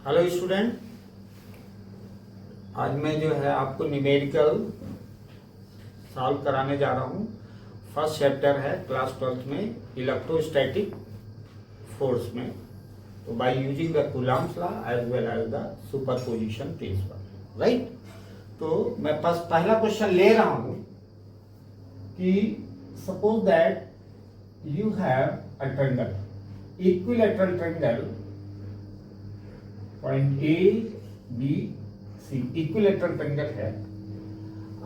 Hello student, आज मैं जो है आपको न्यूमेरिकल सॉल्व कराने जा रहा हूँ। फर्स्ट चैप्टर है क्लास 12th में इलेक्ट्रोस्टैटिक फोर्स में। तो by using the Coulomb's law as well as the superposition principle, right. तो मैं पहला क्वेश्चन ले रहा हूँ कि suppose that you have a triangle, equilateral triangle, point A B C equilateral triangle है।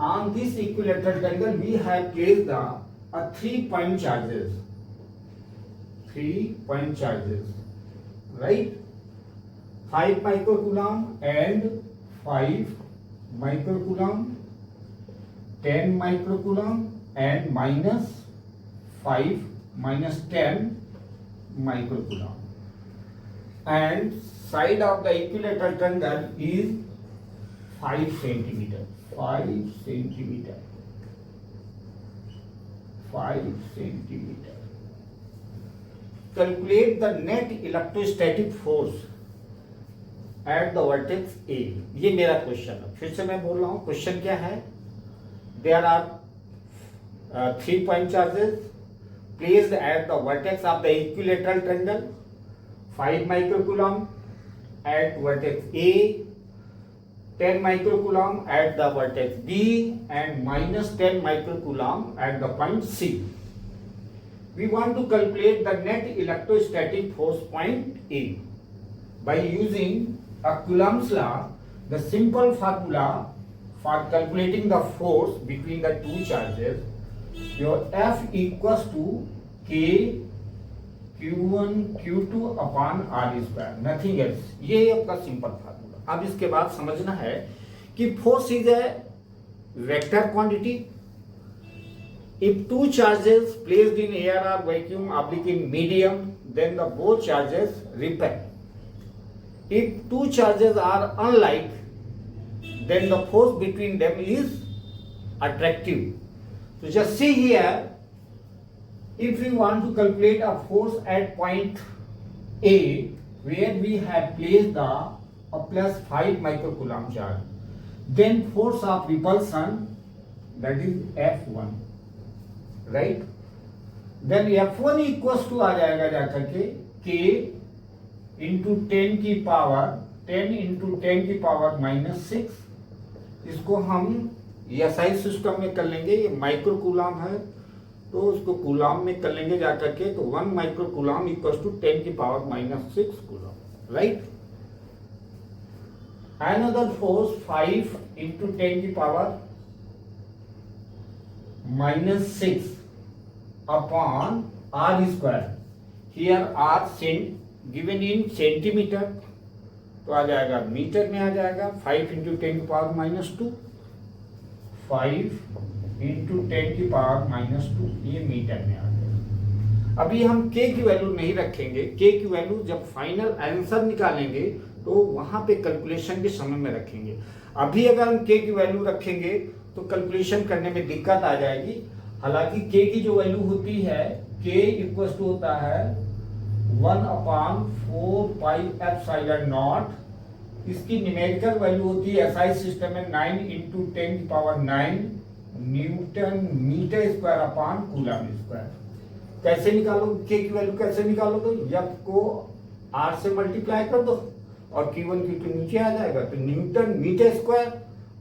On this equilateral triangle we have placed the 3-point charges, right? 5 microcoulomb and 5 microcoulomb, 10 microcoulomb and -10 microcoulomb, and side of the equilateral triangle is 5 centimeter. Calculate the net electrostatic force at the vertex A. ये मेरा question है। फिर से मैं बोल रहा हूँ, question क्या है? There are 3-point charges placed at the vertex of the equilateral triangle. 5 microcoulomb at vertex A, 10 microcoulomb at the vertex B, and -10 microcoulomb at the point C. We want to calculate the net electrostatic force point A by using a Coulomb's law. The simple formula for calculating the force between the two charges, your F equals to K Q1 Q2 upon R square, nothing else. ये आपका simple formula. अब इसके बाद समझना है कि force is a vector quantity if two charges placed in air or vacuum oblique in medium then the both charges repel. If two charges are unlike then the force between them is attractive. तो just see here, if we want to calculate a force at point A where we have placed the plus 5 microcoulomb charge, then force of repulsion, that is F1, right? Then F1 equals to आ जाएगा जाकर के K into 10 की power 10 into 10 की power -6। इसको हम SI system में कर लेंगे। ये माइक्रोकूलम है तो उसको कूलम में कर लेंगे जाकर के। तो 1 माइक्रोकूलम इक्वल्स टू 10 की power -6 coulomb, right. Another force 5 into 10 की power -6 upon R square. Here R given in centimeter, तो आ जाएगा मीटर में आ जाएगा। 5 into 10 की पावर -2, 5 into 10 की पावर -2, ये मीटर में आ गया। अभी हम K की वैल्यू नहीं रखेंगे। K की वैल्यू जब फाइनल आंसर निकालेंगे तो वहां पे कैलकुलेशन के समय में रखेंगे। अभी अगर हम K की वैल्यू रखेंगे तो कैलकुलेशन करने में दिक्कत आ जाएगी। हालांकि K की जो वैल्यू होती है, K इक्वल्स टू होता है 1/4 पाई एप्सिलॉन नॉट। इसकी न्यूमेरिकल वैल्यू होती है SI सिस्टम में 9 into 10 की power 9 newton metre square upon coulomb square. कैसे निकालोगे K की वैल्यू? कैसे निकालोगे? F को R से मल्टीप्लाई कर दो और Q1 Q2 नीचे आ जाएगा, तो newton metre square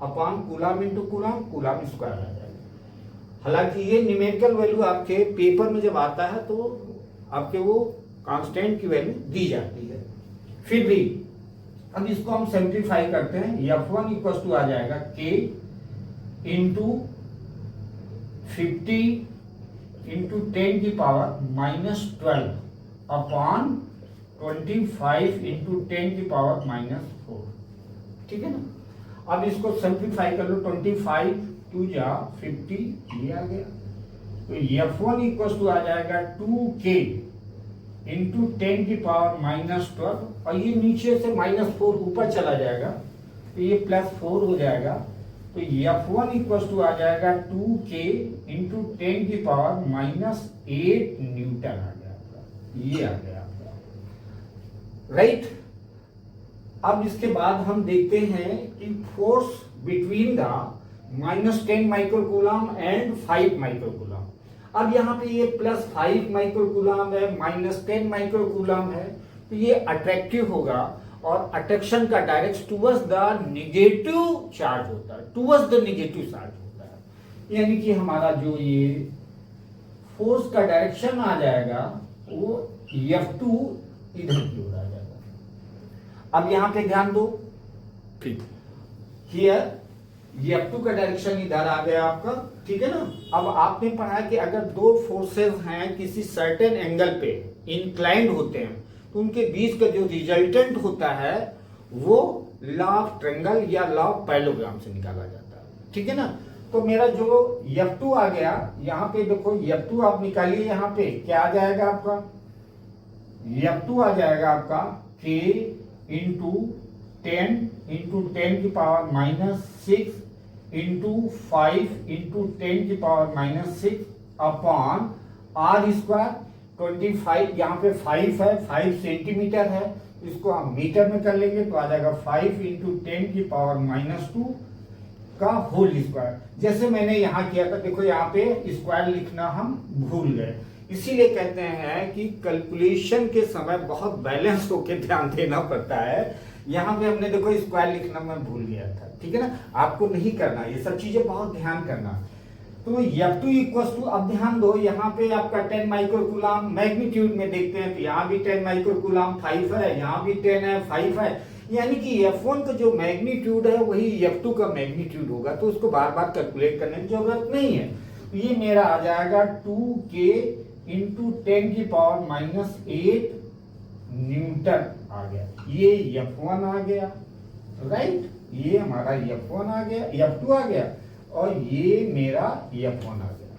upon coulomb into coulomb square आ जाएगा। हालांकि ये न्यूमेरिकल वैल्यू आपके पेपर में जब आता है तो आपके वो कांस्टेंट की वैल्यू दी जाती है। फिर भी अब इसको हम सिंप्लीफाई करते हैं। F1 इक्वल टू आ जाएगा K इंटू 50 इंटू 10 की पावर -12 अपॉन 25 इंटू 10 की पावर -4, ठीक है ना। अब इसको सिंप्लीफाई कर लो। 25 2 जा 50, ये आ गया। तो F1 इक्वल टू आ जाएगा 2K इंटू 10 की पावर -12, और ये नीचे से -4 ऊपर चला जाएगा तो ये +4 हो जाएगा। तो F1 इक्वल टू आ जाएगा 2K इंटू 10 की पावर -8 न्यूटन आ गया। ये आ गया, राइट। अब इसके बाद हम देखते हैं कि force between the -10 microcoulomb and 5 microcoulomb. अब यहाँ पे ये +5 माइक्रोकूलम है, -10 माइक्रोकूलम है, तो ये अट्रैक्टिव होगा और अट्रैक्शन का direct towards the negative charge होता है, टुवर्ड्स द निगेटिव चार्ज होता है। यानी कि हमारा जो ये फोर्स का डायरेक्शन आ जाएगा वो F2 इधर की ओर आ जाएगा। अब यहां पे ध्यान दो, ठीक, हियर F2 का डायरेक्शन इधर आ गया आपका, ठीक है ना। अब आपने पढ़ा कि अगर दो फोर्सेस हैं किसी सर्टेन एंगल पे इंक्लाइंड होते हैं तो उनके बीच का जो रिजल्टेंट होता है वो लॉ ऑफ ट्रायंगल या लॉ ऑफ पैरेललोग्राम से निकाला जाता है, ठीक है ना। तो मेरा जो F2 आ गया, यहाँ पे देखो F2 आप निकालिए, यहाँ पे क्या आ जाएगा आपका, F2 आ जाएगा आपका K इंटू 10 की पावर -6 इंटू 5 इंटू 10 की पावर -6 अपॉन R²। 25 यहाँ पे 5 है, 5 सेंटीमीटर है, इसको हम मीटर में कर लेंगे तो आ जाएगा 5 इंटू 10 की पावर -2 का होल स्क्वायर। जैसे मैंने यहाँ किया था, देखो यहाँ पे स्क्वायर लिखना हम भूल गए, इसीलिए कहते हैं कि कैलकुलेशन के समय बहुत बैलेंस होकर ध्यान देना पड़ता है। यहाँ पे हमने देखो स्क्वायर लिखना मैं भूल गया था, ठीक है ना। आपको नहीं करना, ये सब चीजें बहुत ध्यान करना। तो F2 इक्वल टू, अब ध्यान दो यहाँ पे आपका 10 माइक्रोकूलम मैग्नीट्यूड में देखते हैं तो यहाँ भी 10 माइक्रोकूलम 5 है, यहाँ भी 10 है, 5 है, यानी कि F1 का जो मैग्नीट्यूड है वही F2 का मैग्नीट्यूड होगा, तो उसको बार बार कैलकुलेट करने की जरूरत नहीं है। तो ये मेरा आ जाएगा 2K इंटू 10 की पावर -8 न्यूटन आ गया, ये F1 आ गया, राइट, ये हमारा F1 आ गया, F2 आ गया और ये मेरा F1 आ गया।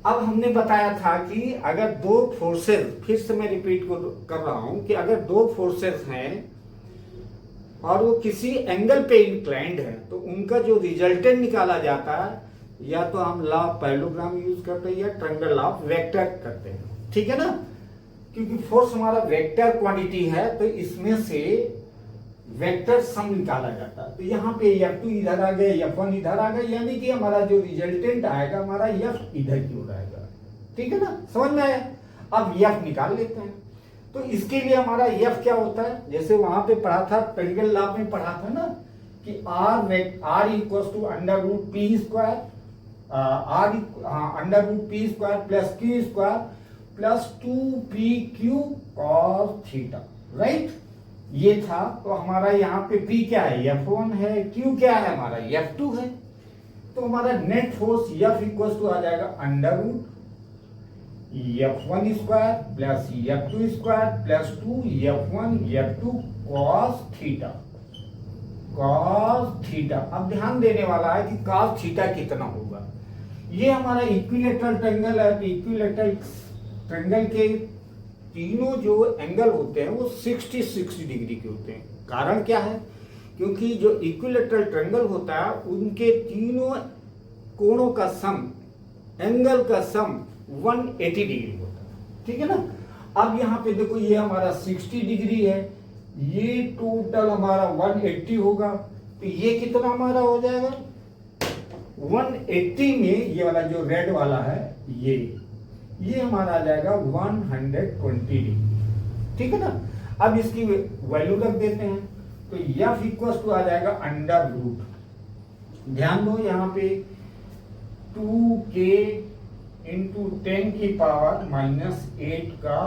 अब हमने बताया था कि अगर दो फोर्सेस, फिर से मैं रिपीट कर रहा हूं कि अगर दो फोर्सेस हैं और वो किसी एंगल पे इंक्लाइंड है तो उनका जो रिजल्टेंट निकाला जाता है या तो हम लॉ ऑफ पैरेललोग्राम यूज करते हैं या ट्रायंगल लॉ ऑफ वेक्टर करते हैं, ठीक है ना। क्योंकि फोर्स हमारा वेक्टर क्वांटिटी है तो इसमें से वेक्टर सम निकाला जाता है। तो यहाँ पे F2 इधर आ गया, F1 इधर आ गया, यानी कि हमारा जो रिजल्टेंट आएगा हमारा F इधर की ओर आएगा, ठीक है ना, समझ में आया। अब F निकाल लेते हैं, तो इसके लिए हमारा F क्या होता है, जैसे वहां पे पढ़ा था, ट्रायंगल लॉ में पढ़ा था ना कि R equal to √P², √P² plus Q² plus 2PQ cos theta, right, ये था। तो हमारा यहाँ पे P क्या है, F1 है, Q क्या है हमारा F2 है, तो हमारा net force F equal to आ जाएगा √F1² plus F2² plus 2F1 F2 cos theta. अब ध्यान देने वाला है कि cos थीटा कितना होगा। ये हमारा इक्विलेटरल ट्रायंगल है, तो इक्विलेटरल ट्रायंगल के तीनों जो एंगल होते हैं वो 60 डिग्री के होते हैं। कारण क्या है, क्योंकि जो इक्विलेटरल ट्रायंगल होता है उनके तीनों कोणों का सम, एंगल का सम 180 डिग्री होता है, ठीक है ना। अब यहाँ पे देखो ये हमारा 60 डिग्री है, ये टोटल हमारा 180 होगा, तो ये कितना हमारा हो जाएगा 180 में, ये वाला जो रेड वाला है ये हमारा आ जाएगा 120 डिग्री, ठीक है ना। अब इसकी वैल्यू रख देते हैं, तो F इक्वल टू आ जाएगा √, ध्यान दो यहाँ पे 2K इंटू 10 की पावर -8 का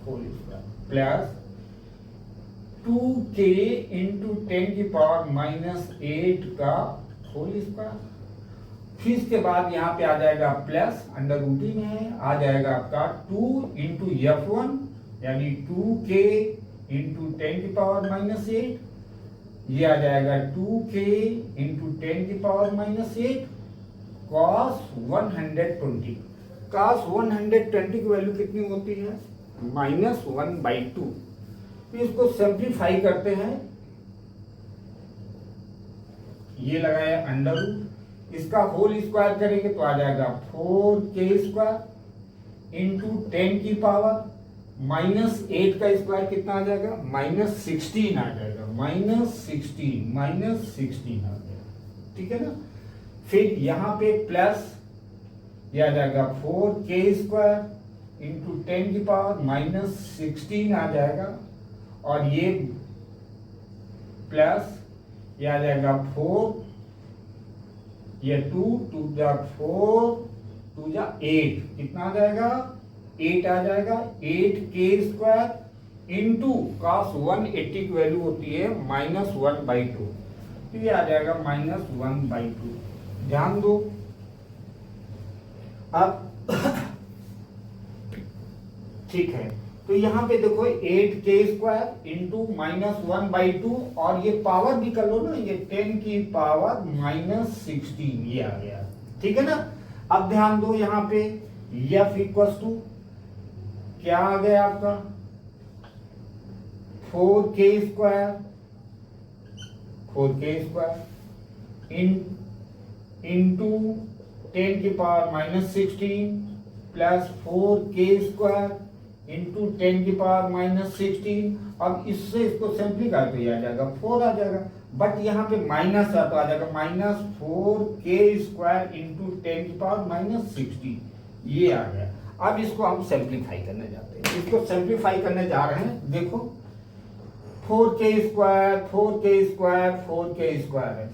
whole square plus 2K into 10 की पावर -8 का होल स्क्वायर। फिर इसके बाद यहाँ पे आ जाएगा प्लस, √, में है, आ जाएगा आपका 2 इंटू F1 यानी 2K इंटू 10 की पावर -8, ये आ जाएगा 2K इंटू 10 की पावर -8 cos 120। cos 120 की वैल्यू कितनी होती है -1/2। इसको सिंप्लीफाई करते हैं, ये लगाया √, इसका होल स्क्वायर करेंगे तो आ जाएगा 4K² इंटू 10 की पावर -8 का स्क्वायर कितना आ जाएगा? -16 आ जाएगा, -16 आ जाएगा, ठीक है ना। फिर यहाँ पे प्लस ये आ जाएगा 4k² इंटू 10 की पावर -16 आ जाएगा, और ये प्लस ये आ जाएगा 4, ये 2 2 जा 4 2 जा 8, कितना आ जाएगा? 8 आ जाएगा। 8k² इंटू cos 180 की वैल्यू होती है -1/2, तो ये आ जाएगा -1/2। ध्यान दो, अब ठीक है, तो यहां पे देखो 8k² इंटू -1/2, और ये पावर भी कर लो ना, ये 10 की पावर -16 ये आ गया, ठीक है ना। अब ध्यान दो, यहां पे f इक्वल टू क्या आ गया आपका? 4k² इंटू 10 की पावर -16 प्लस 4k² इंटू 10 की पावर -16। अब इससे इसको सिंप्लीफाई तो आ जाएगा 4 आ जाएगा, बट यहाँ पे माइनस है तो आ जाएगा -4k² इंटू 10 की पावर -16, ये आ गया। अब इसको हम सिंप्लीफाई करने जाते हैं, इसको सिंप्लीफाई करने जा रहे हैं। देखो 4k² 4k² है,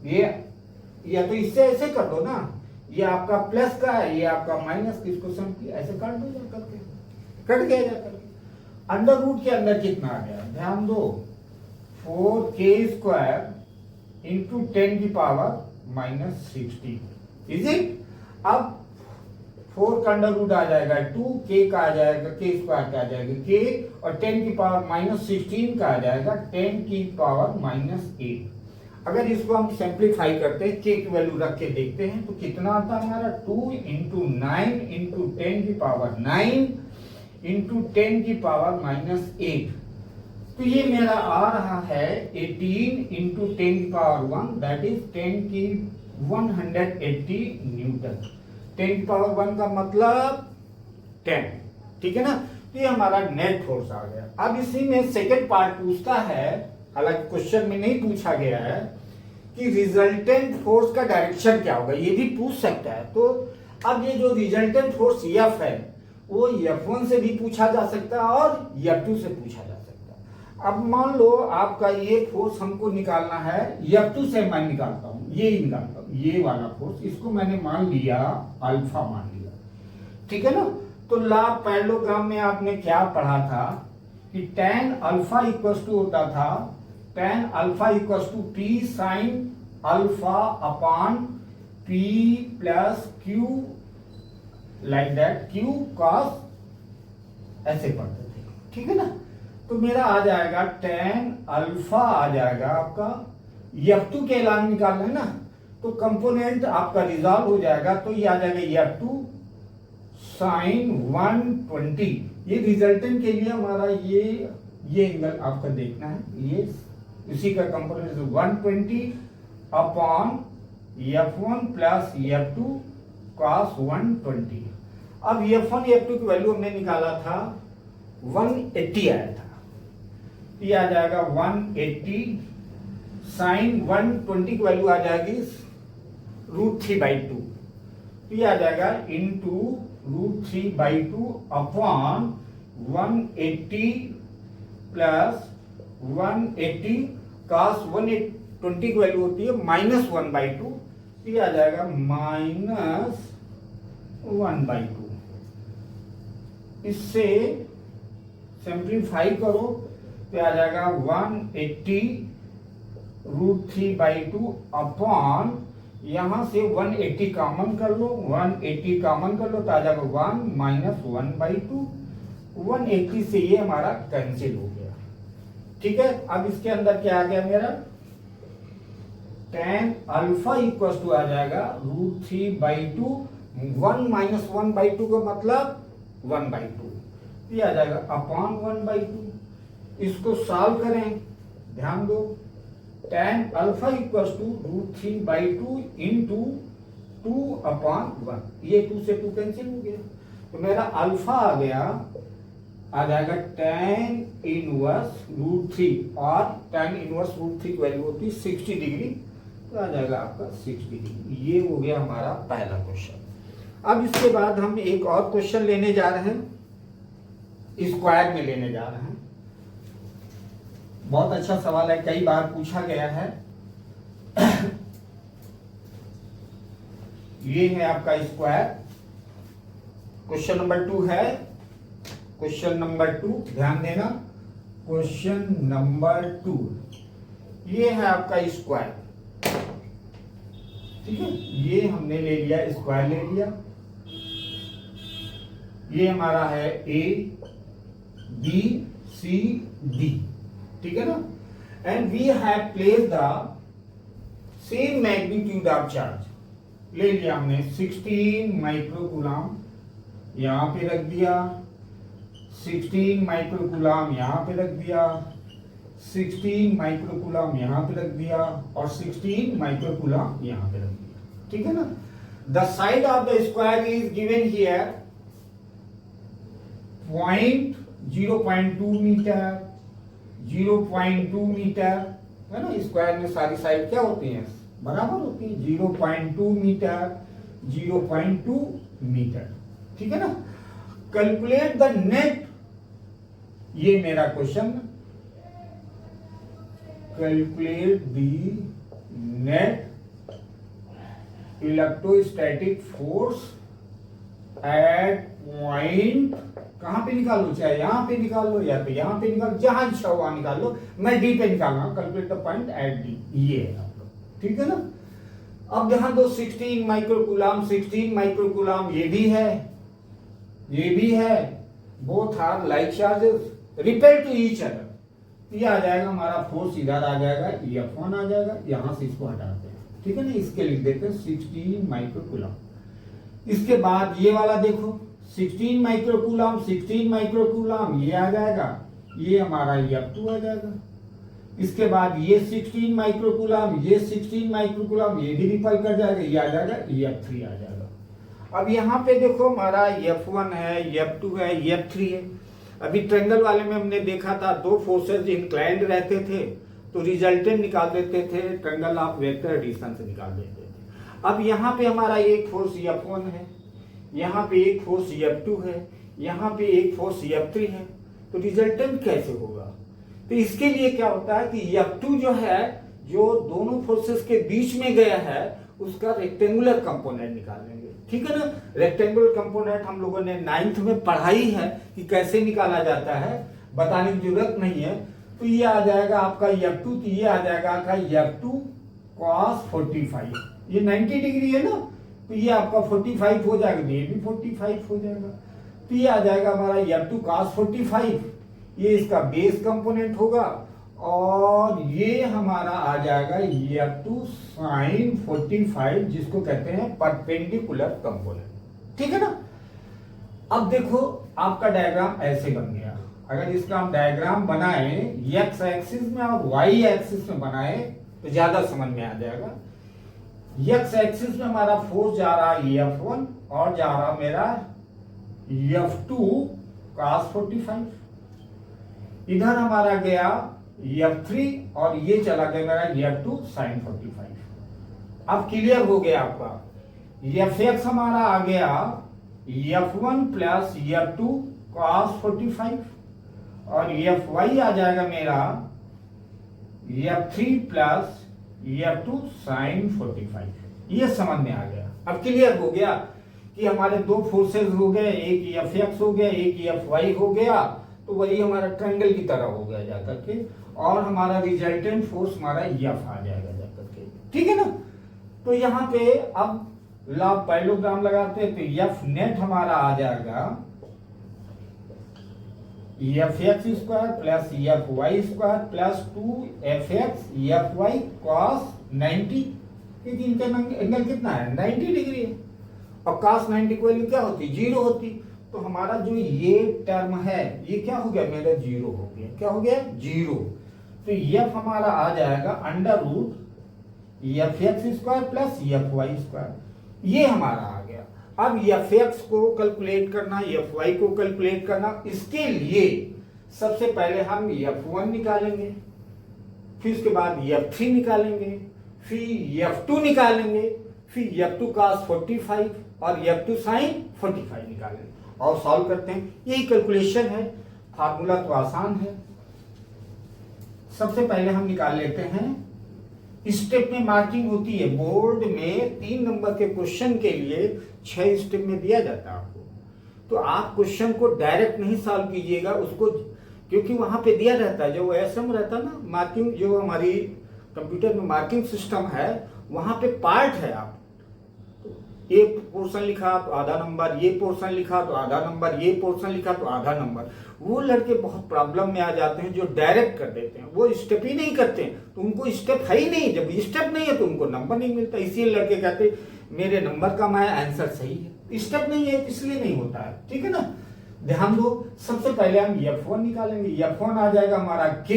ये या तो इससे ऐसे कर दो ना, ये आपका प्लस का है, ये आपका माइनस, इसको सिंपली ऐसे काट दो जा करके, कट गया जा करके। अंडर रूट के अंदर कितना आ गया? ध्यान दो, 4k² इंटू 10 की पावर -16, इज इट। अब 4 का अंडर रूट आ जाएगा 2, k का आ जाएगा k² का आ जाएगा k, और 10 की पावर -16 का आ जाएगा 10 की पावर -8। अगर इसको हम सिंप्लीफाई करते हैं, k की वैल्यू रख के देखते हैं, तो कितना आता है हमारा? 2 इंटू 9 इंटू 10 की पावर 9 इंटू 10 की पावर -8, तो ये मेरा आ रहा है 18 इंटू 10 की पावर 1, दैट इज 10 की 180 न्यूटन। 10 की पावर 1 का मतलब 10, ठीक है ना। तो ये हमारा नेट फोर्स आ गया। अब इसी में सेकेंड पार्ट पूछता है, हालांकि क्वेश्चन में नहीं पूछा गया है कि रिजल्टेंट फोर्स का डायरेक्शन क्या होगा, ये भी पूछ सकता है। तो अब ये जो रिजल्टेंट फोर्स F है, वो F1 से भी पूछा जा सकता है और F2 से पूछा जा सकता है। अब मान लो आपका ये फोर्स हमको निकालना है, F2 से मैं निकालता हूं, ये निकालता हूं, ये वाला फोर्स, इसको मैंने मान लिया अल्फा मान लिया, ठीक है ना। तो ला पैरेललोग्राम में आपने क्या पढ़ा था कि tan अल्फा इक्वल टू होता था, tan alpha equal to P sin अल्फा upon P plus Q, like that, Q cos, ऐसे पढ़ते थे, ठीक है ना। तो मेरा आ जाएगा tan अल्फा आ जाएगा आपका, F2 के एलान निकालना है ना, तो कंपोनेंट आपका रिजॉल्व हो जाएगा, तो ये आ जाएगा F2 sin 120। ये रिजल्टेंट के लिए हमारा ये एंगल आपका देखना है, ये इसी का component 120 upon F1 plus F2 cos 120। अब F1 F2 की वैल्यू हमने निकाला था 180 आया था, ये आ जाएगा 180 साइन 120 की वैल्यू आ जाएगी √3/2, ये आ जाएगा इंटू √3/2 अपॉन 180 प्लस 180 cos 120 की वैल्यू होती है -1/2, ये आ जाएगा -1/2। इससे सिंप्लीफाई करो तो आ जाएगा 180 √3/2 अपॉन, यहां से 180 कॉमन कर लो, 180 कॉमन कर लो तो आ जाएगा 1 -1/2। 180 से ये हमारा कैंसिल हो गया, ठीक है। अब इसके अंदर क्या आ गया मेरा, tan अल्फा इक्वल टू आ जाएगा √3/2, 1 -1/2 का मतलब 1/2, ये आ जाएगा अपॉन 1/2। इसको सॉल्व करें, ध्यान दो, tan alpha equal to √3/2 into 2/1, ये 2 से 2 कैंसिल हो गया, तो मेरा अल्फा आ गया आ जाएगा tan इनवर्स रूट 3 और tan इनवर्स रूट 3 की वैल्यू होती है 60 डिग्री, तो आ जाएगा आपका 60 डिग्री। ये हो गया हमारा पहला क्वेश्चन। अब इसके बाद हम एक और क्वेश्चन लेने जा रहे हैं, स्क्वायर में लेने जा रहे हैं। बहुत अच्छा सवाल है, कई बार पूछा गया है। ये है आपका स्क्वायर। क्वेश्चन नंबर 2 है, क्वेश्चन नंबर 2 ध्यान देना, क्वेश्चन नंबर 2 ये है आपका स्क्वायर। ठीक है, ये हमने ले लिया, स्क्वायर ले लिया। ये हमारा है ए बी सी डी, ठीक है ना। And we have place the same magnitude of charge. ले लिया हमने 16 माइक्रोकूलम, यहां पे रख दिया 16 माइक्रोकूलम, यहां पे रख दिया 16 माइक्रोकूलम, यहां पे रख दिया और 16 माइक्रोकूलम यहां पे रख दिया, ठीक है ना। The side of the square is given here 0.2 metre, 0.2 metre, है ना। स्क्वायर में सारी साइड क्या होती हैं, बराबर होती है। 0.2 मीटर, 0.2 मीटर, ठीक है ना। कैलकुलेट द नेट, ये मेरा question, calculate the net electrostatic force at point, कहां पे निकालो, चाहे यहां पे निकाल लो या तो यहां पे निकालो, जहां इच्छा हो वहां निकाल लो। मैं डी पे निकाल रहा हूं, calculate the point at D, ये है आप लोग, ठीक है ना। अब ध्यान दो, 16 माइक्रोकूलम, 16 माइक्रोकूलम, ये भी है, ये भी है, both are like charges repel to each other. ये आ जाएगा हमारा फोर्स, इधर आ जाएगा F1 आ जाएगा, यहां से इसको हटाते हैं, ठीक है ना। इसके लिख देते हैं 16 माइक्रोकूलम। इसके बाद ये वाला देखो 16 माइक्रोकूलम, 16 माइक्रोकूलम, ये आ जाएगा, ये हमारा F2 आ जाएगा। इसके बाद ये 16 माइक्रोकूलम, ये 16 माइक्रोकूलम, ये भी रिपल कर जाएगा, ये आ जाएगा F3 आ जाएगा। अब यहाँ पे देखो हमारा F1 है, F2 है, F3 है। अभी ट्रायंगल वाले में हमने देखा था दो फोर्सेस इंक्लाइंड रहते थे तो रिजल्टेंट निकाल देते थे, ट्रायंगल ऑफ वेक्टर एडिशन से निकाल देते थे। अब यहाँ पे हमारा एक फोर्स F1 है, यहाँ पे एक फोर्स F2 है, यहाँ पे एक फोर्स F3 है, तो रिजल्टेंट कैसे होगा। तो इसके लिए क्या होता है कि F2 जो है, जो दोनों फोर्सेस के बीच में गया है, उसका रेक्टेंगुलर कंपोनेंट निकालेंगे, ठीक है ना। रेक्टेंगुलर कंपोनेंट हम लोगों ने 9th में पढ़ाई है कि कैसे निकाला जाता है, बताने की जरूरत नहीं है। तो ये आ जाएगा आपका F2, तो ये आ जाएगा आपका F2 cos 45, ये 90 डिग्री है ना, तो ये आपका 45 हो जाएगा, ये भी 45 हो जाएगा। तो ये आ जाएगा हमारा F2 cos 45, ये इसका बेस कंपोनेंट होगा, और ये हमारा आ जाएगा F2 sin 45, जिसको कहते हैं परपेंडिकुलर कंपोनेंट, ठीक है ना। अब देखो आपका डायग्राम ऐसे बन गया। अगर इसका हम डायग्राम बनाए एक्स एक्सिस में और वाई एक्सिस में बनाए तो ज्यादा समझ में आ जाएगा। एक्स एक्सिस में हमारा फोर्स जा रहा है F1 और जा रहा मेरा F2 cos 45, इधर हमारा गया F3 और ये चला गया मेरा F2 sin 45। अब क्लियर हो गया आपका। Fx हमारा आ गया F1 प्लस F2 cos 45 और Fy आ जाएगा मेरा F3 प्लस F2 sin 45। ये समझ में आ गया। अब क्लियर हो गया कि हमारे दो फोर्सेस हो गए, एक Fx हो गया, एक Fy हो गया, तो वही हमारा ट्रायंगल की तरह हो गया जाकर के, और हमारा रिजल्टेंट फोर्स हमारा F आ जाएगा जाकर के, ठीक है ना। तो यहाँ पे अब लॉ पैरेललोग्राम लगाते हैं, तो F नेट हमारा आ जाएगा Fx square plus Fy square plus 2Fx Fy cos 90, क्योंकि इनका एंगल कितना है 90 डिग्री है, और cos 90 की वैल्यू क्या होती, 0 होती। तो हमारा जो ये टर्म है ये क्या हो गया मेरा, 0 हो गया। क्या हो गया, 0। तो F हमारा आ जाएगा under root Fx square plus Fy square, ये हमारा आ गया। अब एफ एक्स को कैलकुलेट करना, एफ वाई को कैलकुलेट करना, इसके लिए सबसे पहले हम एफ वन निकालेंगे, फिर उसके बाद एफ थ्री निकालेंगे, फिर एफ टू निकालेंगे, फिर एफ टू cos 45 और एफ टू sin 45 निकालेंगे और सॉल्व करते हैं। यही कैलकुलेशन है, फार्मूला तो आसान है। सबसे पहले हम निकाल लेते हैं, स्टेप में मार्किंग होती है। बोर्ड में 3 नंबर के क्वेश्चन के लिए 6 स्टेप में दिया जाता है आपको, तो आप क्वेश्चन को डायरेक्ट नहीं सॉल्व कीजिएगा उसको, क्योंकि वहां पे दिया रहता है, जो एसएम रहता है ना, मार्किंग जो हमारी कंप्यूटर में मार्किंग सिस्टम है, वहां पे पार्ट है। आप ये पोर्शन लिखा तो आधा नंबर, ये पोर्शन लिखा तो आधा नंबर, ये पोर्शन लिखा तो आधा नंबर। वो लड़के बहुत प्रॉब्लम में आ जाते हैं जो डायरेक्ट कर देते हैं, वो स्टेप ही नहीं करते हैं, तो उनको स्टेप है ही नहीं। जब स्टेप नहीं है तो उनको नंबर नहीं मिलता। इसीलिए लड़के कहते मेरे नंबर का मैं आंसर सही है, स्टेप नहीं है इसलिए नहीं होता है। ठीक है ना, ध्यान दो। सबसे पहले हम F1 निकालेंगे। F1 आ जाएगा हमारा K,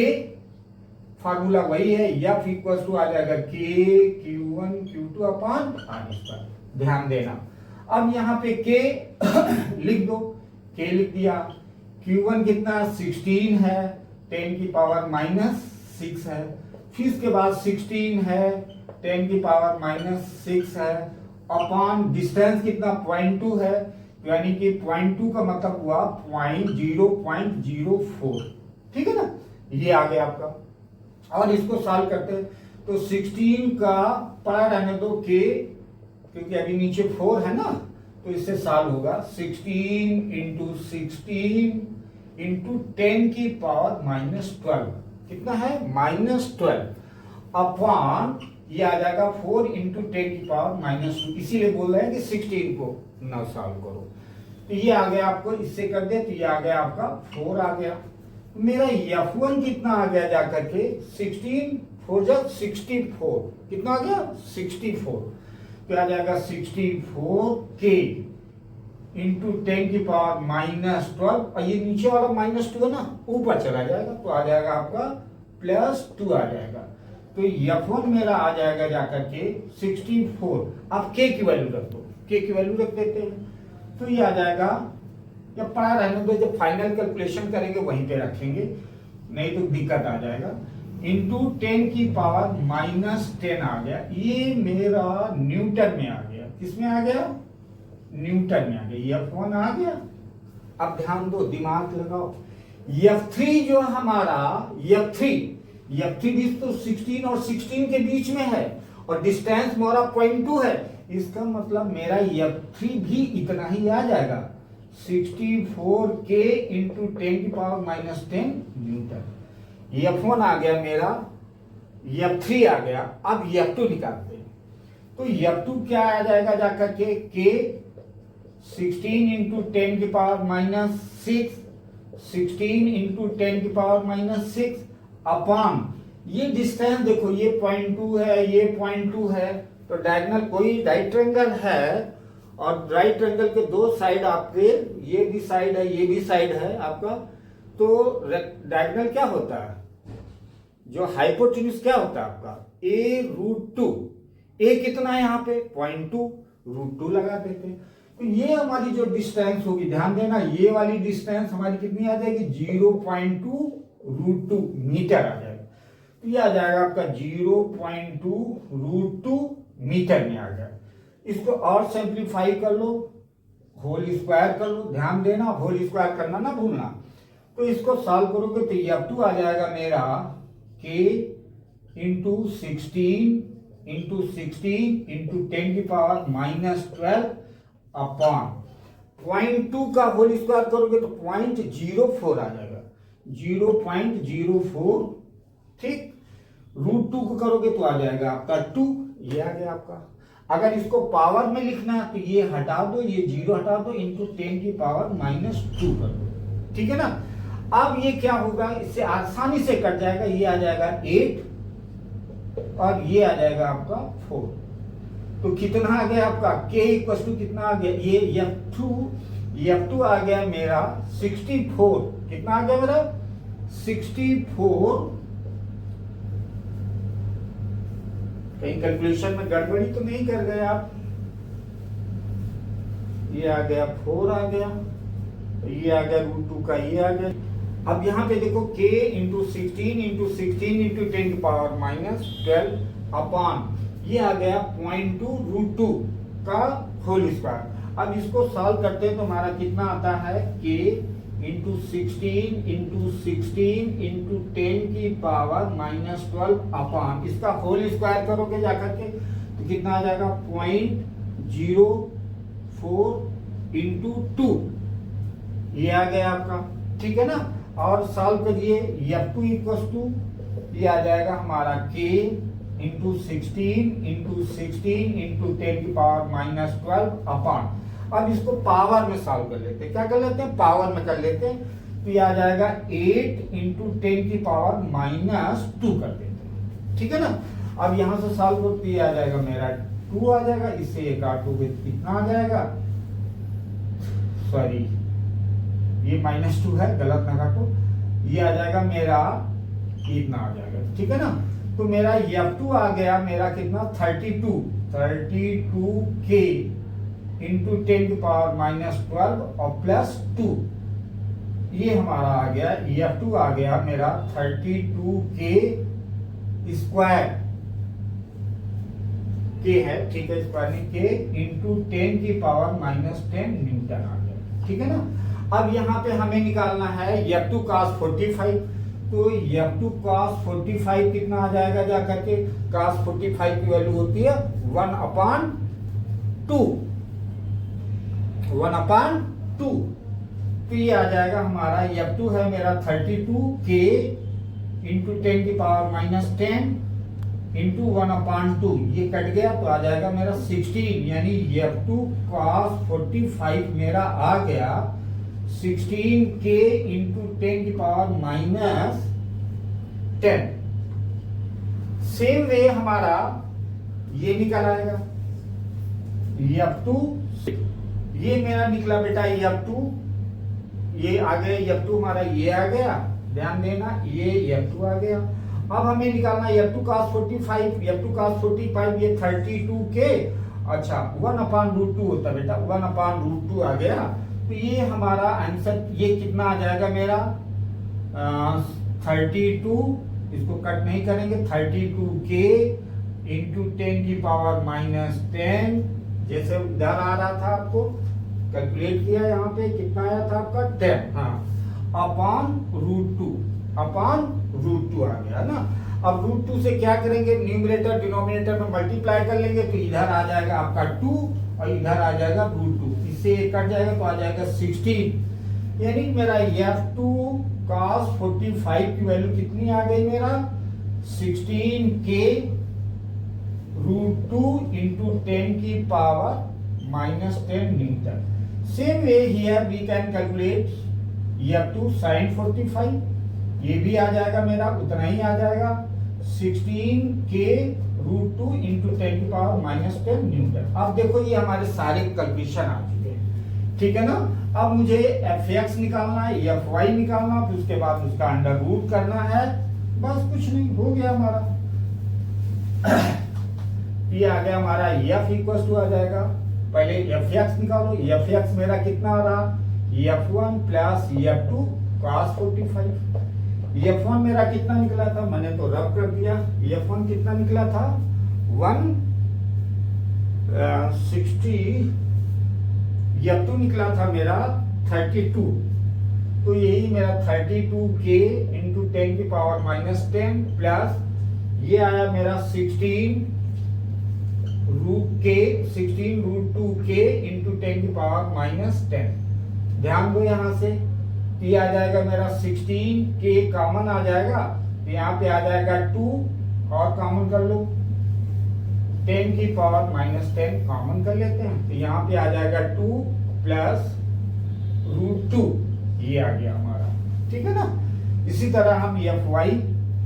फार्मूला वही है, F इक्वल टू आ जाएगा K Q1 Q2 upon R²। ध्यान देना। अब यहाँ पे K लिख दो, K लिख दिया। Q1 कितना 16 है, 10 की पावर -6 है। फिर इसके बाद 16 है, 10 की पावर -6 है, अपॉन डिस्टेंस कितना 0.2 है, यानी कि 0.2 का मतलब हुआ 0.04। ठीक है ना, ये आ गया आपका। और इसको सॉल्व करते हैं तो 16 का पड़ा रहने दो K, क्योंकि अभी नीचे 4 है ना, तो इससे सॉल्व होगा 16 इंटू 16 इंटू 10 की पावर -12, कितना है -12, अपॉन ये आ जाएगा 4 इंटू 10 की पावर -2। इसीलिए बोल रहे हैं कि 16 को ना सॉल्व करो। तो ये आ गया आपको, इससे कर दे तो ये आ गया आपका 4 आ गया। मेरा F1 कितना आ गया जाकर के 16 4 जा 64, कितना आ गया 64। तो आ जाएगा 64K इंटू 10 की पावर -12, और ये नीचे वाला -2 है ना, ऊपर चला जाएगा तो आ जाएगा आपका +2 आ जाएगा। तो F1 मेरा आ जाएगा जाकर के 64। आप K की वैल्यू रख दो, K की वैल्यू रख देते हैं तो ये आ जाएगा, या पढ़ा रहने दो, जब फाइनल कैलकुलेशन करेंगे वहीं पे रखेंगे, नहीं तो दिक्कत आ जाएगा। इंटू 10 की पावर -10 आ गया। ये मेरा न्यूटन में आ गया। किसमें आ गया? न्यूटन में आ गया। F1 आ गया। अब ध्यान दो, दिमाग लगाओ। F3 जो हमारा F3 भी तो 16 और 16 के बीच में है, और डिस्टेंस हमारा 0.2 है। इसका मतलब मेरा F3 भी इतना ही आ जाएगा, 64K इंटू 10 की पावर -10 न्यूटन। F1 आ गया मेरा, F3 आ गया। अब F2 निकालते हैं तो F2 क्या आ जाएगा जाकर के K 16 इंटू 10 की पावर -6, 16 इंटू 10 की पावर -6 अपॉन ये डिस्टेंस देखो, ये 0.2 है, ये 0.2 है, तो डायगोनल कोई राइट ट्रायंगल है, और राइट ट्रायंगल के दो साइड आपके, ये भी साइड है, ये भी साइड है आपका, तो डायगोनल क्या होता है, जो हाइपोटेन्यूज क्या होता है आपका A√2। A कितना है यहाँ पे 0.2, √2 लगा देते हैं। तो ये हमारी जो डिस्टेंस होगी, ध्यान देना, ये वाली डिस्टेंस हमारी कितनी आ जाएगी 0.2 √2 मीटर आ जाएगा। तो ये आ जाएगा आपका 0.2 √2 मीटर में आ गया। इसको और सिंप्लीफाई कर लो, होल स्क्वायर कर लो। ध्यान देना, होल स्क्वायर करना ना भूलना। तो इसको सॉल्व करोगे तो F2 आ जाएगा मेरा K इंटू 16 इंटू 16 इंटू 10 की पावर -12 अपॉन 0.2 का होल स्क्वायर करोगे तो 0.04 आ जाएगा, 0.04। ठीक, √2 को करोगे तो आ जाएगा आपका 2। ये आ गया आपका। अगर इसको पावर में लिखना है तो ये हटा दो, ये 0 हटा दो, इंटू 10 की पावर -2 कर दो। ठीक है ना। अब ये क्या होगा, इससे आसानी से कट जाएगा। ये आ जाएगा 8 और ये आ जाएगा आपका 4। तो कितना आ गया आपका K इक्वल टू कितना आ गया, ये F2 आ गया मेरा 64। कितना आ गया मेरा 64। कहीं कैलकुलेशन में गड़बड़ी तो नहीं कर गए आप? ये आ गया 4 आ गया, ये आ गया √2 का ये आ गया। अब यहाँ पे देखो k इंटू 16 इंटू 16 इंटू 10 की पावर -12 अपॉन ये आ गया 0.2 √2 का होल स्क्वायर। अब इसको सॉल्व करते हैं तो हमारा कितना आता है k इंटू 16 इंटू 16 इंटू 10 की पावर -12 अपॉन इसका होल स्क्वायर करोगे जाकर के तो कितना आ जाएगा 0.04 इंटू 2, ये आ गया आपका, ठीक है ना। और सॉल्व करिए F2 इक्वल टू ये आ जाएगा हमारा k इंटू 16 इंटू 16 इंटू 10 की पावर -12 अपॉन, अब इसको पावर में सॉल्व कर लेते हैं, क्या कर लेते हैं पावर में कर लेते हैं, तो ये आ जाएगा 8 इंटू 10 की पावर -2 कर देते हैं, ठीक है ना। अब यहां से सॉल्व करते ये आ जाएगा मेरा 2 आ जाएगा, इससे ये काटोगे कितना आ जाएगा, सॉरी ये -2 है, गलत ना काटो, ये आ जाएगा मेरा इतना आ जाएगा, ठीक है ना। तो मेरा F2 आ गया मेरा कितना 32k इंटू 10 की पावर -12 और +2, ये हमारा आ गया F2 आ गया मेरा 32k स्क्वायर, k है, ठीक है, स्क्वायर नहीं k इंटू 10 की पावर -10 न्यूटन आ गया, ठीक है ना। अब यहाँ पे हमें निकालना है F2 cos 45, तो F2 cos 45 कितना आ जाएगा जाकर के, cos 45 की वैल्यू होती है 1/2, 1/2, तो ये आ जाएगा हमारा F2 है मेरा 32k इंटू 10 की पावर -10 इंटू 1/2, ये कट गया तो आ जाएगा मेरा 16, यानी F2 cos 45 मेरा आ गया 16k इंटू 10 की पावर -10। सेम वे हमारा ये निकल आएगा F2, ये मेरा निकला बेटा F2, ये आ गया F2 हमारा, ये आ गया, ध्यान देना ये F2 आ गया। अब हमें निकालना F2 cos 45, F2 cos 45 ये 32k, अच्छा 1/√2 होता है बेटा, 1/√2 आ गया, तो ये हमारा आंसर ये कितना आ जाएगा मेरा 32, इसको कट नहीं करेंगे, 32k इंटू 10 की पावर -10, जैसे इधर आ रहा था आपको कैलकुलेट किया, यहाँ पे कितना आया था आपका 10, हाँ, अपॉन √2 आ गया ना। अब √2 से क्या करेंगे, न्यूमरेटर डिनोमिनेटर में मल्टीप्लाई कर लेंगे, तो इधर आ जाएगा आपका 2 और इधर आ जाएगा √2, इससे कट जाएगा तो आ जाएगा 16, यानी मेरा F2 cos 45 की वैल्यू कितनी आ गई मेरा 16k √2 इंटू 10 की power -10 newton. Same way here we can calculate F2 sin 45, ये भी आ जाएगा मेरा उतना ही आ जाएगा 16k √2 इंटू 10 की पावर -10 न्यूटन। अब देखो ये हमारे सारे कैलकुलेशन आ चुके हैं, ठीक है ना। अब मुझे fx निकालना है, fy निकालना, फिर उसके बाद उसका अंडर रूट करना है, बस कुछ नहीं, हो गया हमारा। ये आ गया हमारा f इक्वल टू आ जाएगा, पहले fx निकालो, fx मेरा कितना आ रहा f1 plus f2 cos 45, f1 मेरा कितना निकला था, मैंने तो रब कर दिया, f1 कितना निकला था 160, f2 निकला था मेरा 32, तो यही मेरा 32k इंटू 10 की पावर -10 प्लस ये आया मेरा 16 √2k इंटू 10 की पावर -10। ध्यान दो यहां से, ये आ जाएगा मेरा 16k कॉमन आ जाएगा, तो यहाँ पे आ जाएगा 2 और कॉमन कर लो, 10 की पावर -10 कॉमन कर लेते हैं, तो यहाँ पे आ जाएगा 2 प्लस √2, ये आ गया हमारा, ठीक है ना। इसी तरह हम fy,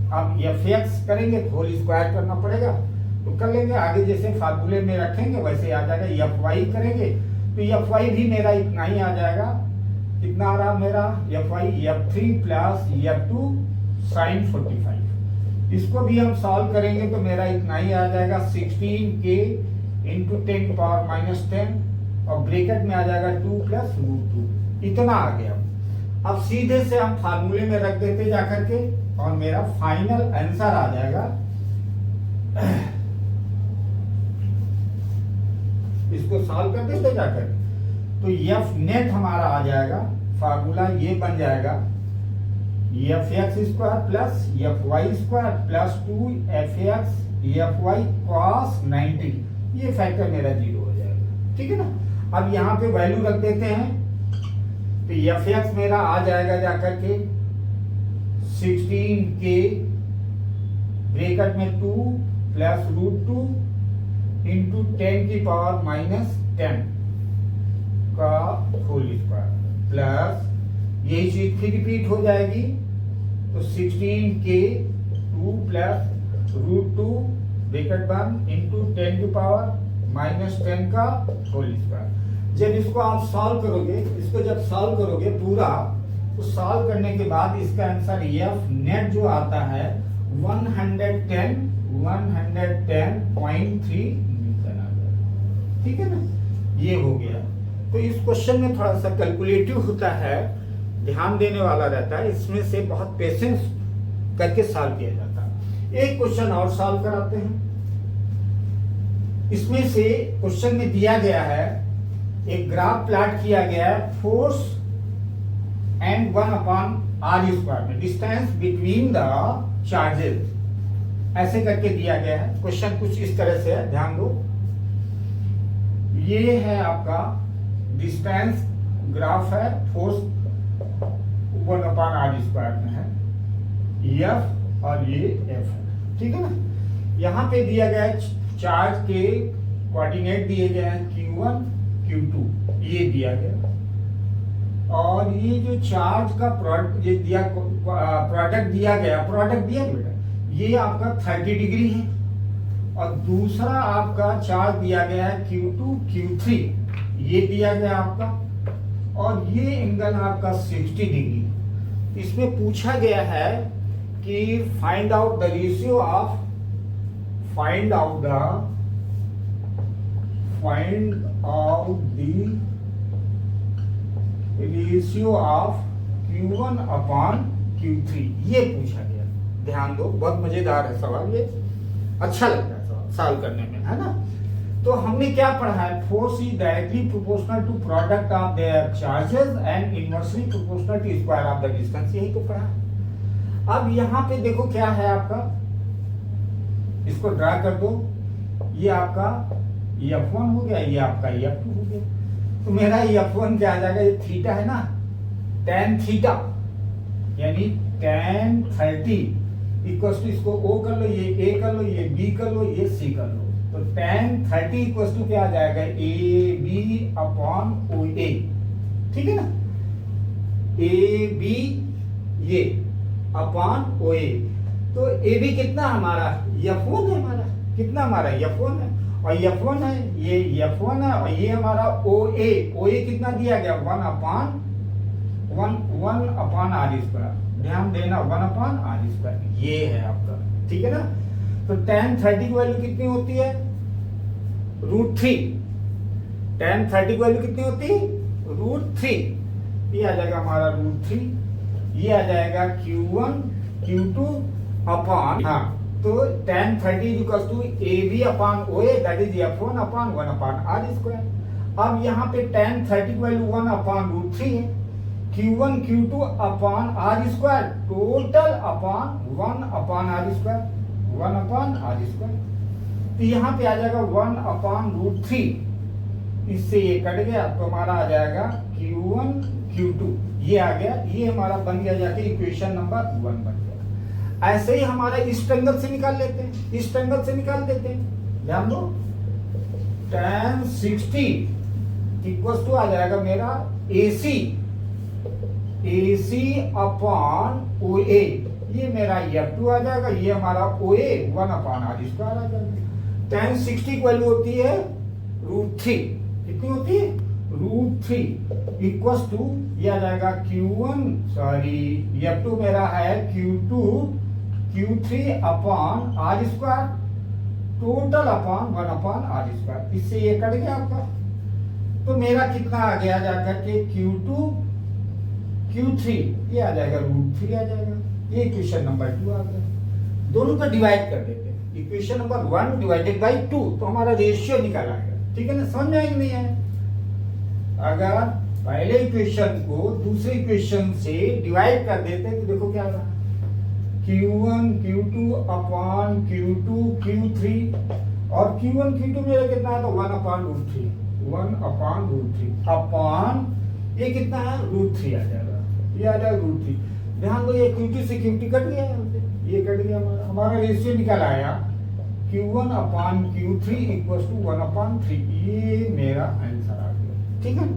अब fx करेंगे तो होल स्क्वायर करना पड़ेगा, तो कर लेंगे, आगे जैसे फार्मूले में रखेंगे वैसे आ जाएगा, fy करेंगे तो fy भी मेरा इतना ही आ जाएगा, कितना आ रहा मेरा fy f3 plus f2 sin 45, इसको भी हम सॉल्व करेंगे तो मेरा इतना ही आ जाएगा 16k इंटू 10 पावर -10 और ब्रैकेट में आ जाएगा 2 प्लस रूट 2, इतना आ गया। अब सीधे से हम फार्मूले में रख देते जाकर के और मेरा फाइनल आंसर आ जाएगा, इसको सॉल्व कर देते जाकर, तो एफ नेट हमारा आ जाएगा, फार्मूला ये बन जाएगा F X square plus F Y square plus 2 F X F Y cos 90, ये फैक्टर मेरा 0 हो जाएगा। ठीक है ना। अब यहाँ पे वैल्यू रख देते हैं, तो एफ एक्स मेरा आ जाएगा जाकर के 16 के ब्रैकेट में 2 प्लस रूट 2 इंटू 10 की पावर माइनस 10 का होल स्क्वायर प्लस यही चीज फिर रिपीट हो जाएगी, तो 16 के 2 प्लस रूट 2 ब्रैकेट बंद इंटू 10 की पावर माइनस 10 का होल स्क्वायर। जब इसको आप सॉल्व करोगे, इसको जब सॉल्व करोगे पूरा, तो सॉल्व करने के बाद इसका आंसर एफ नेट जो आता है 110.3 न्यूटन आ जाएगा। ठीक है ना, ये हो गया। तो इस क्वेश्चन में थोड़ा सा कैलकुलेटिव होता है, ध्यान देने वाला रहता है, इसमें से बहुत पेशेंस करके सॉल्व किया जाता है। एक क्वेश्चन और सॉल्व कराते हैं। इसमें से क्वेश्चन में दिया गया है, एक ग्राफ प्लॉट किया गया है फोर्स एंड 1/r² में डिस्टेंस बिटवीन द चार्जेस, ऐसे करके दिया गया है। क्वेश्चन कुछ इस तरह से है, ध्यान दो। ये है आपका डिस्टेंस ग्राफ है, फोर्स 1/r² में है, F और ये F है। ठीक है ना। यहां पे दिया गया है चार्ज के कोऑर्डिनेट दिए गए हैं Q1 Q2, ये दिया गया, और ये जो चार्ज का प्रोडक्ट दिया बेटा, ये आपका 30 डिग्री है, और दूसरा आपका चार्ज दिया गया है Q2 Q3, ये दिया गया आपका, और ये एंगल आपका 60 डिग्री। इसमें पूछा गया है कि find out the ratio of Q1/Q3, ये पूछा गया। ध्यान दो, बहुत मजेदार है सवाल, ये अच्छा लगता है सवाल सॉल्व करने में, है ना। तो हमने क्या पढ़ा है, force is directly proportional to product of their charges and inversely proportional to square of the distance, यही तो पढ़ा है। अब यहाँ पे देखो क्या है आपका, इसको ड्रा कर दो, ये आपका F1 हो गया, ये आपका F2 हो गया। तो मेरा F1 क्या आ जाएगा, ये थीटा है ना, tan थीटा यानी tan 30 इक्वल्स टू, इसको O कर लो, ये A कर लो, ये B कर लो, ये C कर लो, तो tan 30 इक्वल्स टू क्या आ जाएगा, AB/OA। ठीक है ना, AB ये अपॉन OA, तो AB कितना हमारा, F1 है हमारा, कितना हमारा F1 है, और F1 है, ये F1 है, और ये हमारा OA कितना दिया गया, 1/r²। ध्यान देना, 1/r², ये है आपका। ठीक है ना। तो tan 30 की वैल्यू कितनी होती है, √3। tan 30 की वैल्यू कितनी होती है, √3। ये आ जाएगा हमारा √3, ये आ जाएगा Q1 Q2 अपॉन, हाँ, तो tan 30 equals to AB/OA, that is F1/1/r²। अब यहाँ पे tan 30 की वैल्यू 1/√3 है, Q1 Q2 upon r², total upon 1/r², 1/r²। तो यहाँ पे आ जाएगा 1/√3, इससे ये कट गया, तो हमारा आ जाएगा Q1 Q2, ये आ गया, ये हमारा बन गया जाके इक्वेशन नंबर 1 बन गया। ऐसे ही हमारा इस एंगल से निकाल लेते हैं, इस एंगल से निकाल देते हैं। ध्यान दो, tan 60 इक्वल्स टू आ जाएगा मेरा AC/OA, ये मेरा F2 आ जाएगा, ये हमारा OA 1/r² आ जाएगा। tan 60 की वैल्यू होती है √3, कितनी होती है, √3 इक्वल्स टू, ये आ जाएगा F2 मेरा है Q2 Q3 upon r², total upon 1/r²। इससे ये कट गया आपका, तो मेरा कितना आ गया जाकर के Q2 Q3 ये आ जाएगा √3 आ जाएगा। ये इक्वेशन नंबर 2 आ गया। दोनों को डिवाइड कर देते हैं, इक्वेशन नंबर 1 डिवाइडेड बाई 2, तो हमारा रेशियो निकल आएगा। ठीक है ना, समझ में आएगा नहीं है? अगर पहले इक्वेशन को दूसरे इक्वेशन से डिवाइड कर देते हैं तो देखो क्या होगा, Q1 Q2 upon Q2 Q3 और Q1 Q2 मेरा कितना है तो 1/√3 1/√3 अपॉन ये कितना है √3 आ जाएगा, ये आ जाएगा √3। ध्यान दो ये Q2 से Q2 कट गया, ये कट गया, हमारा रेशियो निकल आया Q1 अपॉन Q3 = 1/3। ये मेरा आंसर आ गया। ठीक है,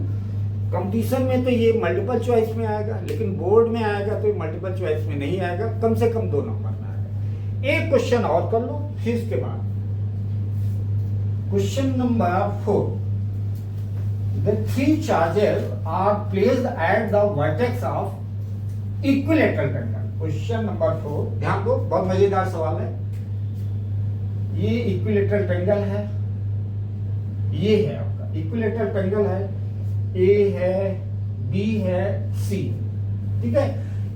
कंपटीशन में तो ये मल्टीपल चॉइस में आएगा, लेकिन बोर्ड में आएगा तो मल्टीपल चॉइस में नहीं आएगा, कम से कम 2 नंबर में आएगा। एक क्वेश्चन और कर लो, फिर इसके बाद question number 4। The 3 charges are placed at the vertex of equilateral triangle। Question number 4, ध्यान दो, बहुत मजेदार सवाल है। ये इक्विलेटरल ट्रायंगल है, ये है आपका इक्विलेटरल ट्रायंगल है, ए है, बी है, सी। ठीक है,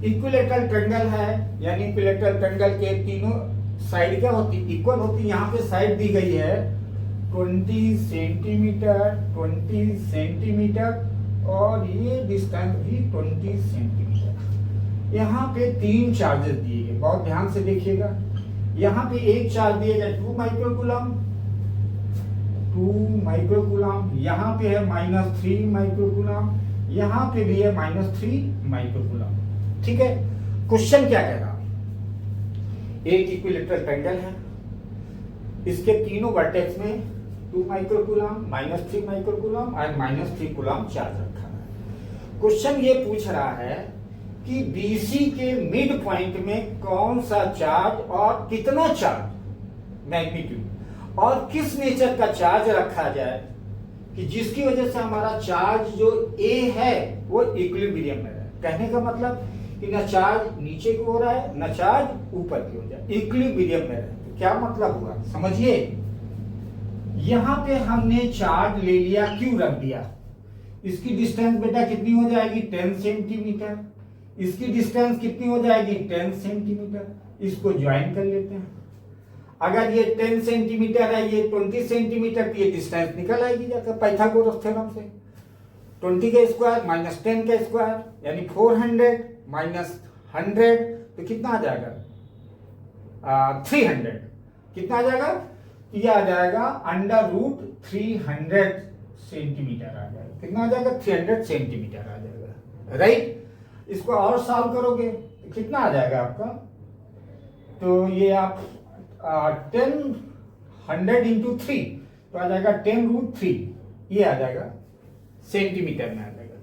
इक्विलेटरल ट्रायंगल है, यानी इक्विलेटरल ट्रायंगल के तीनों साइड क्या होती, इक्वल होती। यहाँ पे साइड दी गई है 20 सेंटीमीटर 20 सेंटीमीटर और ये डिस्टेंस भी 20 सेंटीमीटर। यहाँ पे 3 चार्जेस दिए गए, बहुत ध्यान से देखिएगा। यहाँ पे एक चार्ज दिया गया 2 माइक्रोकूलम, 2 माइक्रोकूलम, यहाँ पे है -3 माइक्रोकूलम, यहाँ पे भी है -3 माइक्रोकूलम। ठीक है, क्वेश्चन क्या कह रहा, एक इक्विलेटरल ट्रायंगल है, इसके तीनों वर्टेक्स में 2 माइक्रोकूलम, -3 माइक्रोकूलम और -3 कूलम चार्ज रखा है। क्वेश्चन ये पूछ रहा है कि BC के मिड पॉइंट में कौन सा चार्ज और कितना चार्ज, मैग्नीट्यूड और किस नेचर का चार्ज रखा जाए कि जिसकी वजह से हमारा चार्ज जो A है वो इक्विलिब्रियम में रहे। कहने का मतलब कि न चार्ज नीचे की हो रहा है न चार्ज ऊपर की हो जाए, इक्विलिब्रियम में रहे। क्या मतलब हुआ समझिए, यहां पे हमने चार्ज ले लिया, Q रख दिया, इसकी डिस्टेंस बेटा कितनी हो जाएगी 10 सेंटीमीटर, इसकी डिस्टेंस कितनी हो जाएगी 10 सेंटीमीटर। इसको ज्वाइन कर लेते हैं, अगर ये 10 सेंटीमीटर है, ये 20 सेंटीमीटर की, ये डिस्टेंस निकल आएगी जाकर पाइथागोरस थ्योरम से। 20 का स्क्वायर -10 का स्क्वायर यानी 400 -100 तो कितना आ जाएगा 300। कितना आ जाएगा, ये आ जाएगा √300 सेंटीमीटर आ जाएगा। कितना आ जाएगा 300 सेंटीमीटर आ जाएगा, राइट। इसको और सॉल्व करोगे तो कितना आ जाएगा आपका, तो ये आप 100 × 3 तो आ जाएगा 10√3, ये आ जाएगा सेंटीमीटर में आ जाएगा।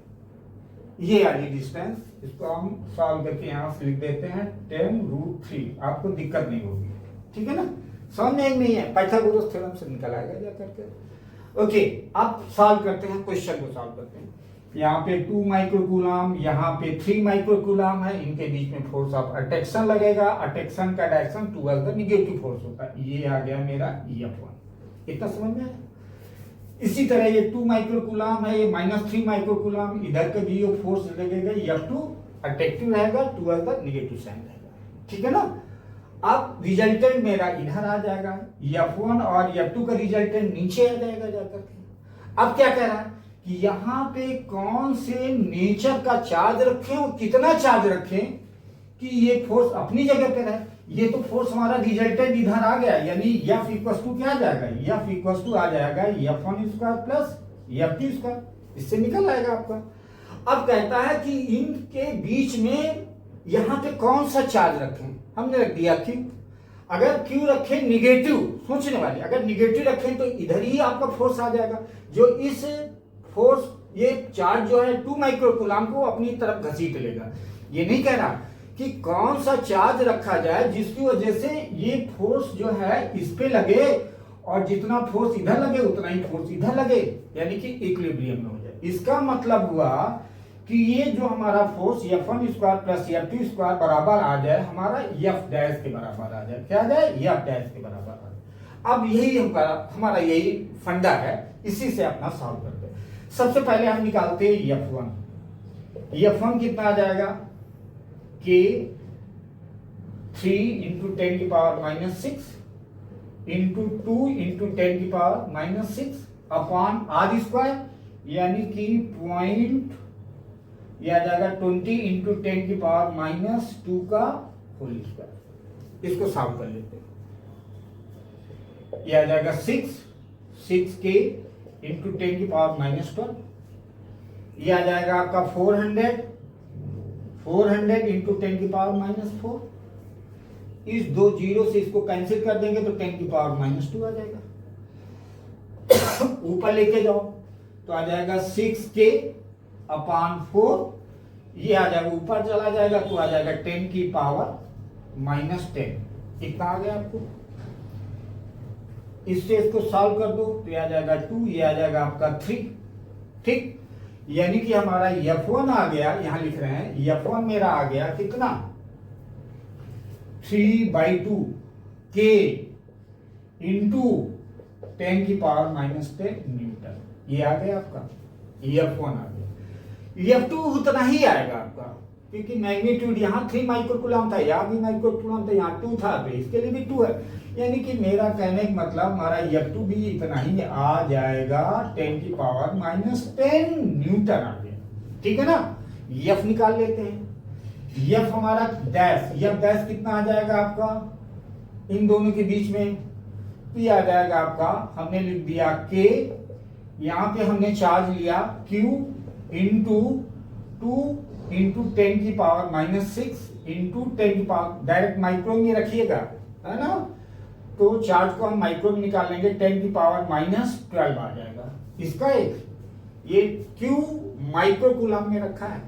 ये आ गई डिस्टेंस, इसको हम सॉल्व करके यहां से लिख देते हैं 10√3, आपको दिक्कत नहीं होगी। ठीक है ना, समझ में नहीं है, पाइथागोरस थ्योरम से निकल आएगा जा करके। ओके, अब सॉल्व करते हैं, क्वेश्चन को सॉल्व करते हैं। यहाँ पे 2 माइक्रोकूलम, यहाँ पे 3 माइक्रोकूलम है, इनके बीच में फोर्स ऑफ अट्रैक्शन लगेगा। अट्रैक्शन का direction towards the negative force होता है। ये आ गया मेरा F1, इतना समझ में आया। इसी तरह ये 2 माइक्रोकूलम है, ये -3 माइक्रोकूलम, इधर के भी ये फोर्स लगेगा F2, अट्रैक्टिव रहेगा, टुवर्ड्स द नेगेटिव साइन रहेगा। ठीक है ना, अब रिजल्टेंट मेरा इधर आ जाएगा, F1 और F2 का रिजल्टेंट नीचे आ जाएगा जाकर के। अब क्या कह रहा है कि यहाँ पे कौन से नेचर का चार्ज रखें और कितना चार्ज रखें कि ये फोर्स अपनी जगह पे रहे। ये तो फोर्स हमारा रिजल्टेंट इधर आ गया, यानी F = क्या आ जाएगा, F = आ जाएगा F1² प्लस F2², इससे निकल आएगा आपका। अब कहता है कि इनके बीच में यहाँ पे कौन सा चार्ज रखें, हमने रख दिया Q। अगर Q रखें निगेटिव, सोचने वाले, अगर निगेटिव रखें तो इधर ही आपका फोर्स आ जाएगा, जो इस फोर्स ये चार्ज जो है 2 माइक्रोकूलम को अपनी तरफ घसीट लेगा। ये नहीं कह रहा कि कौन सा चार्ज रखा जाए जिसकी वजह से ये फोर्स जो है इस पे लगे और जितना फोर्स इधर लगे उतना ही फोर्स इधर लगे, यानी कि इक्विलिब्रियम में हो जाए। इसका मतलब हुआ कि ये जो हमारा फोर्स F1² प्लस F2² बराबर आ जाए, हमारा F' के बराबर आ जाए। क्या आ जाए, F' के बराबर आ जाए। अब यही हमारा यही फंडा है, इसी से अपना सॉल्व करते हैं। सबसे पहले हम निकालते हैं F1। F1 कितना आ जाएगा कि 3 इंटू 10 की पावर -6 इंटू 2 इंटू 10 की पावर -6 अपॉन आर स्क्वायर, यानी कि पॉइंट यह आ जाएगा 20 इंटू 10 की पावर -2 का होल स्क्वायर। इसको सॉल्व कर लेते हैं। यह आ जाएगा 6 के इंटू 10 की पावर -12। यह आ जाएगा आपका 400 इंटू 10 की पावर -4। इस दो जीरो से इसको कैंसिल कर देंगे तो 10 की पावर -2 आ जाएगा। ऊपर लेके जाओ तो आ जाएगा 6k अपॉन 4। ये आ जाएगा ऊपर चला जाएगा तो आ जाएगा 10 की पावर -10। कितना आ गया आपको? इससे इसको सॉल्व कर दो तो ये आ जाएगा 2, ये आ जाएगा आपका 3। ठीक, यानी कि हमारा F1 आ गया, यहां लिख रहे हैं F1 मेरा आ गया कितना? 3/2 k इंटू 10 की पावर -10 न्यूटन। ये आ गया आपका F1 आ गया। F2 उतना ही आएगा आपका, क्योंकि मैग्नीट्यूड यहाँ 3 माइक्रोकूलम था, यहाँ भी माइक्रोकूलम था, यहाँ 2 था, तो इसके लिए भी 2 है। यानी कि मेरा कहने का मतलब हमारा F2 भी इतना ही आ जाएगा, 10 की पावर -10 न्यूटन आ गया। ठीक है ना? F निकाल लेते हैं। F हमारा डैश, F डैश कितना आ जाएगा आपका इन दोनों के बीच में? P आ जाएगा आपका, हमने लिख दिया K, यहाँ पे हमने चार्ज लिया Q इंटू 2 इंटू 10 की पावर -6 इंटू 10 की पावर, डायरेक्ट माइक्रो में रखिएगा, है ना? तो चार्ज को हम माइक्रो में निकाल लेंगे, 10 की पावर -12 आ जाएगा। इसका एक ये Q माइक्रोकूलम में रखा है,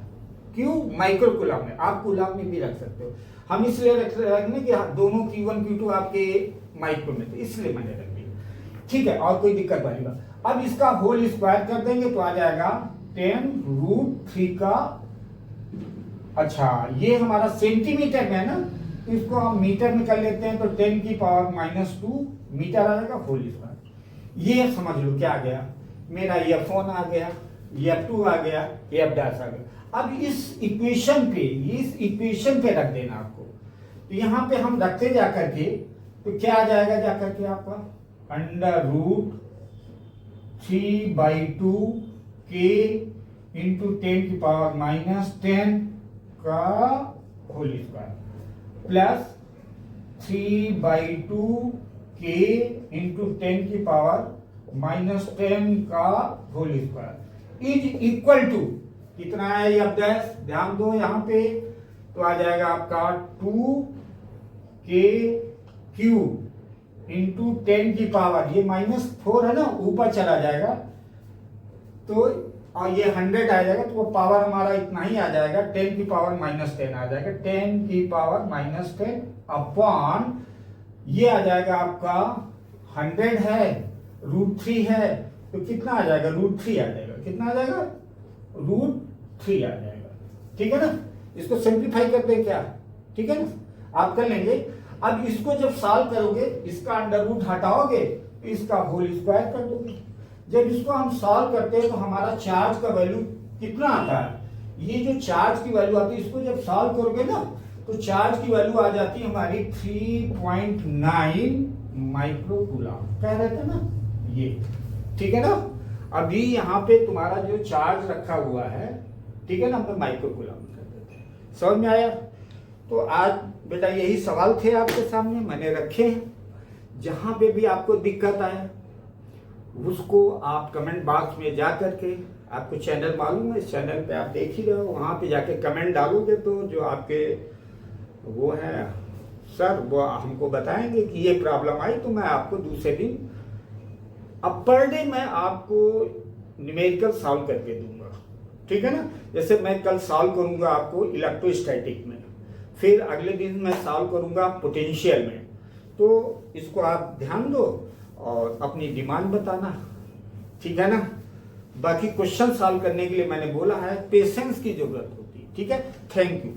Q माइक्रोकूलम में, आप कूलम में भी रख सकते हो। हम इसलिए रख रहे हैं कि दोनों Q1 Q2 आपके माइक्रो में, तो इसलिए मैंने रख दिया। ठीक है, और कोई दिक्कत वाली बात? अब इसका होल स्क्वायर कर देंगे तो आ जाएगा 10√3 का, अच्छा ये हमारा सेंटीमीटर में है ना, तो इसको हम मीटर में कर लेते हैं तो 10 की पावर -2 मीटर आ जाएगा होल स्क्वायर। ये समझ लो क्या आ गया मेरा, F1 आ गया, F2 आ गया, F डैश आ गया। अब इस इक्वेशन पे रख देना आपको। तो यहां पे हम रखते जाकर के तो क्या आ जाएगा जाकर के आपका √3/2 k इंटू 10 की पावर -10 का whole square plus 3/2 k into 10 की पावर -10 का whole square is equal to कितना है F डैश, ध्यान दो यहाँ पे, तो आ जाएगा आपका 2kq इंटू 10 की पावर, ये -4 है ना, ऊपर चला जाएगा तो, और ये 100 आ जाएगा तो वो पावर हमारा इतना ही आ जाएगा, 10 की पावर -10 आ जाएगा, 10 की पावर -10 अपॉन ये आ जाएगा आपका 100 है, √3 है, तो कितना आ जाएगा? √3 आ जाएगा। कितना आ जाएगा? √3 आ जाएगा। ठीक है ना? इसको सिंप्लीफाई करते हैं क्या? ठीक है ना, आप कर लेंगे। अब इसको जब सॉल्व करोगे, इसका अंडर रूट हटाओगे तो इसका होल स्क्वायर कर दोगे। जब इसको हम सॉल्व करते हैं तो हमारा चार्ज का वैल्यू कितना आता है? ये जो चार्ज की वैल्यू आती है, इसको जब सॉल्व करोगे ना तो चार्ज की वैल्यू आ जाती है हमारी 3.9 माइक्रोकूलम, कह रहे थे ना ये। ठीक है ना? अभी यहाँ पे तुम्हारा जो चार्ज रखा हुआ है, ठीक है ना, हम माइक्रोकूलम कर देते हैं। समझ में आया? तो आज बेटा यही सवाल थे आपके सामने, मैंने रखे हैं। जहां पे भी आपको दिक्कत आए उसको आप कमेंट बॉक्स में जा करके, आपको चैनल मालूम है, इस चैनल पे आप देख ही रहे हो, वहां पे जाके कमेंट डालोगे तो जो आपके वो है सर वो हमको बताएंगे कि ये प्रॉब्लम आई, तो मैं आपको दूसरे दिन, अब पर डे मैं आपको न्यूमेरिकल सॉल्व करके दूंगा। ठीक है ना? जैसे मैं कल सॉल्व करूंगा आपको इलेक्ट्रोस्टैटिक में, फिर अगले दिन मैं सॉल्व करूंगा पोटेंशियल में। तो इसको आप ध्यान दो और अपनी डिमांड बताना। ठीक है ना? बाकी क्वेश्चन सॉल्व करने के लिए मैंने बोला है पेशेंस की जरूरत होती है। ठीक है? Thank you.